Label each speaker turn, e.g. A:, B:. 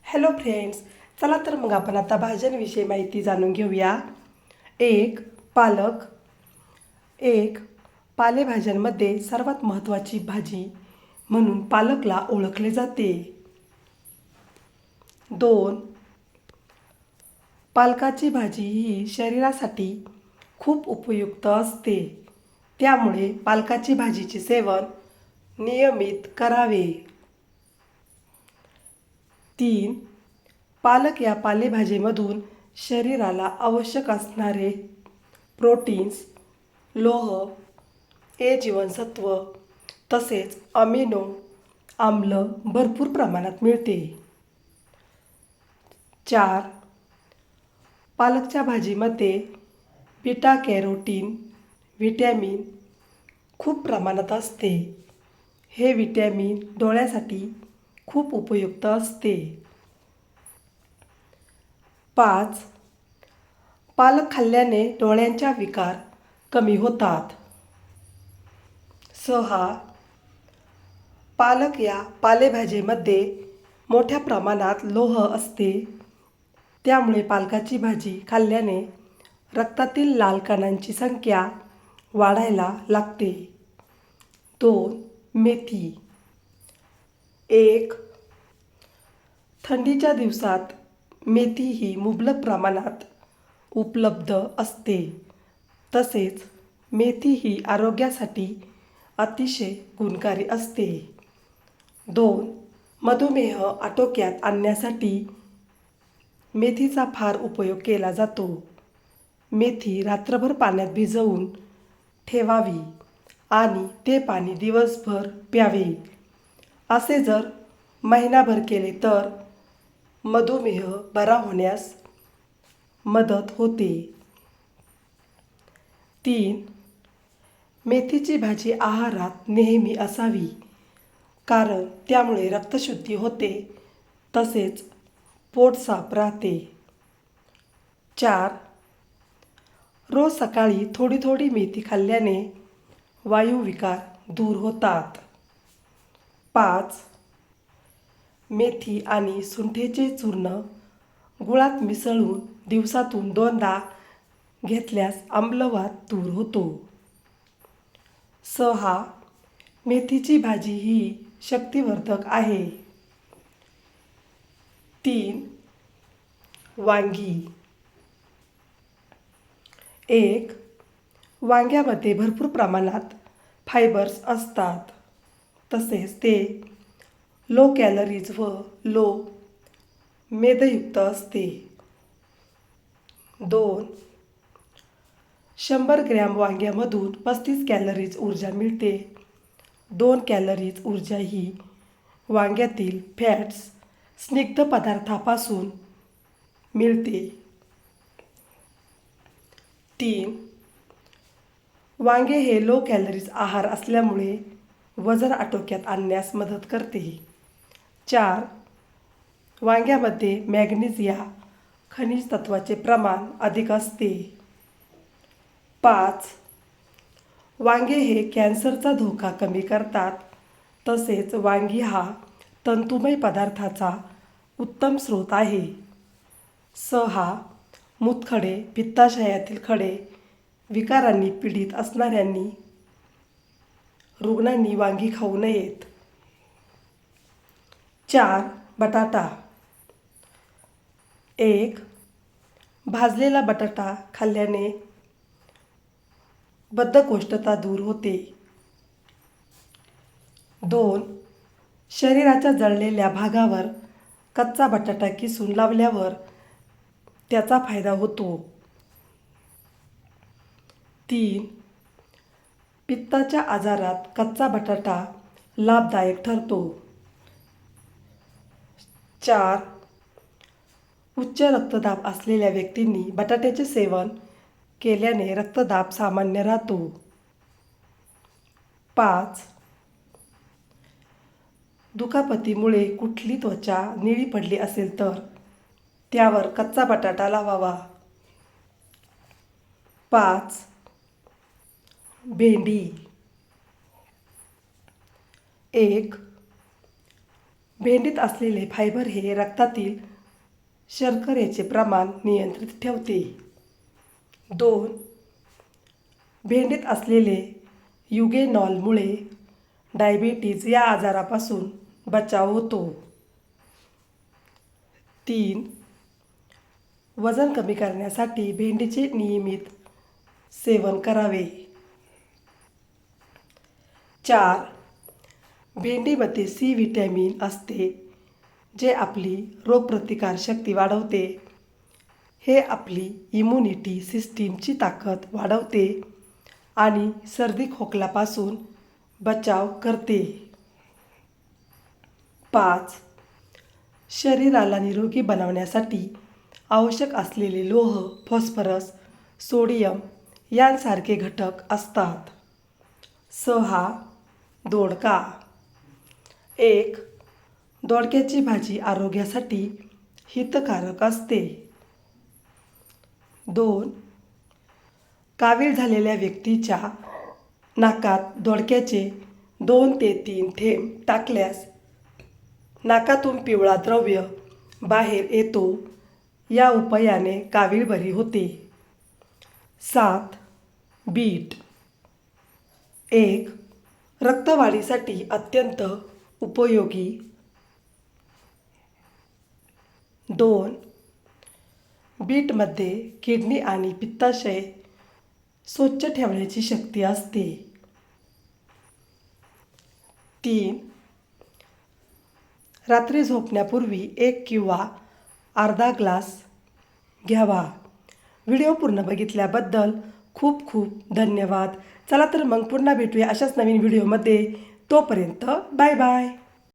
A: Hello friends, चला तर मग आपण आता भाज्यांविषयी माहिती जाणून घेऊया. एक पालक. एक पालेभाज्यांमध्ये सर्वात महत्त्वाची भाजी म्हणून पालकला ओळखले जाते. दोन पालकाची भाजी ही शरीरासाठी खूप उपयुक्त असते, त्यामुळे पालकाची भाजीचे सेवन नियमित करावे. तीन पालक या पालेभाजीमधून शरीराला आवश्यक असणारे प्रोटीन्स, लोह, ए जीवनसत्व तसेच अमिनो आम्ल भरपूर प्रमाणात मिळते. चार पालकच्या भाजीमध्ये बीटा कॅरोटीन व्हिटॅमिन खूप प्रमाणात असते. हे व्हिटॅमिन डोळ्यासाठी खूप उपयुक्त असते. पाच पालक खाल्ल्याने डोळ्यांच्या विकार कमी होतात. सहा पालक या पालेभाजीमध्ये मोठ्या प्रमाणात लोह असते, त्यामुळे पालकाची भाजी खाल्ल्याने रक्तातील लाल कणांची संख्या वाढायला लागते. दोन मेथी. एक थंडीच्या दिवसात मेथी ही मुबलक प्रमाणात उपलब्ध असते. तसेच मेथी ही आरोग्यासाठी अतिशय गुणकारी असते. दोन मधुमेह आटोक्यात आणण्यासाठी मेथीचा फार उपयोग केला जातो. मेथी रात्रभर पाण्यात भिजवून ठेवावी आणि ते पाणी दिवसभर प्यावे. असे जर महिनाभर केले तर मधुमेह बरा होण्यास मदत होते. तीन मेथीची भाजी आहारात नेहमी असावी, कारण त्यामुळे रक्तशुद्धी होते तसेच पोट साफ राहते. चार रोज सकाळी थोडी थोडी मेथी खाल्ल्याने वायुविकार दूर होतात. पाच मेथी आणि सुंठेचे चूर्ण गुळात मिसळून दिवसातून 2दा घेतल्यास आम्लवात दूर होतो. सहा मेथीची भाजी ही शक्तिवर्धक आहे. तीन वांगी. एक वांग्यामध्ये भरपूर प्रमाणात फायबर्स असतात, तसेच ते लो कॅलरीज व लो मेदयुक्त असते. दोन 100 ग्रॅम वांग्यामधून 35 कॅलरीज ऊर्जा मिळते. 2 कॅलरीज ऊर्जा ही वांग्यातील फॅट्स स्निग्ध पदार्थापासून मिळते. तीन वांगे हे लो कॅलरीज आहार असल्यामुळे वजन आटोक्यात आणण्यास मदत करते. चार वांग्यामध्ये मॅग्नीज या खनिज तत्वाचे प्रमाण अधिक असते. पाच वांगे हे कॅन्सरचा धोका कमी करतात. तसेच वांगी हा तंतुमय पदार्थाचा उत्तम स्रोत आहे. सहा मूतखडे, पित्ताशयातील खडे विकारांनी पीडित असणाऱ्यांनी रुग्णांनी वांगी खाऊ नयेत. चार बटाटा. एक भाजलेला बटाटा खाल्ल्याने बद्धकोष्ठता दूर होते. दोन शरीराच्या जळलेल्या भागावर कच्चा बटाटा किसून लावल्यावर त्याचा फायदा होतो. तीन पित्ताच्या आजारात कच्चा बटाटा लाभदायक ठरतो. चार उच्च रक्तदाब असलेल्या व्यक्तींनी बटाट्याचे सेवन केल्याने रक्तदाब सामान्य राहतो. पाच दुखापतीमुळे कुठली त्वचा निळी पडली असेल तर त्यावर कच्चा बटाटा लावावा. पाच भेंडी. एक भेंडीत असलेले फायबर हे रक्तातील शर्करेचे प्रमाण नियंत्रित ठेवते. 2. भेंडीत असलेले युगेनॉलमुळे डायबिटीज या आजारापासून बचाव होतो. 3. वजन कमी करण्यासाठी भेंडीचे नियमित सेवन करावे. 4. भेंडीमध्ये सी व्हिटॅमिन असते, जे आपली रोगप्रतिकारशक्ती वाढवते. हे आपली इम्युनिटी सिस्टीमची ताकद वाढवते आणि सर्दी खोकल्यापासून बचाव करते. 5. शरीराला निरोगी बनवण्यासाठी आवश्यक असलेले लोह, फॉस्फरस, सोडियम यांसारखे घटक असतात. 6. दोडका. 1. दोडक्याची भाजी आरोग्यासाठी हितकारक असते. 2. कावीळ झालेल्या व्यक्तीच्या नाकात दोडक्याचे 2 ते 3 थेंब टाकल्यास नाकातून पिवळा द्रव्य बाहेर येतो. या उपायाने कावीळ बरी होते. 7. बीट. 1. रक्तवाढीसाठी अत्यंत उपयोगी. 2. बीटमध्ये किडनी आणि पित्ताशय स्वच्छ ठेवण्याची शक्ती असते. 3. रात्री झोपण्यापूर्वी 1 किंवा अर्धा ग्लास घ्यावा. व्हिडिओ पूर्ण बघितल्याबद्दल खूप खूप धन्यवाद. चला तर मग पुन्हा भेटूया अशाच नवीन व्हिडिओमध्ये. तोपर्यंत बाय बाय.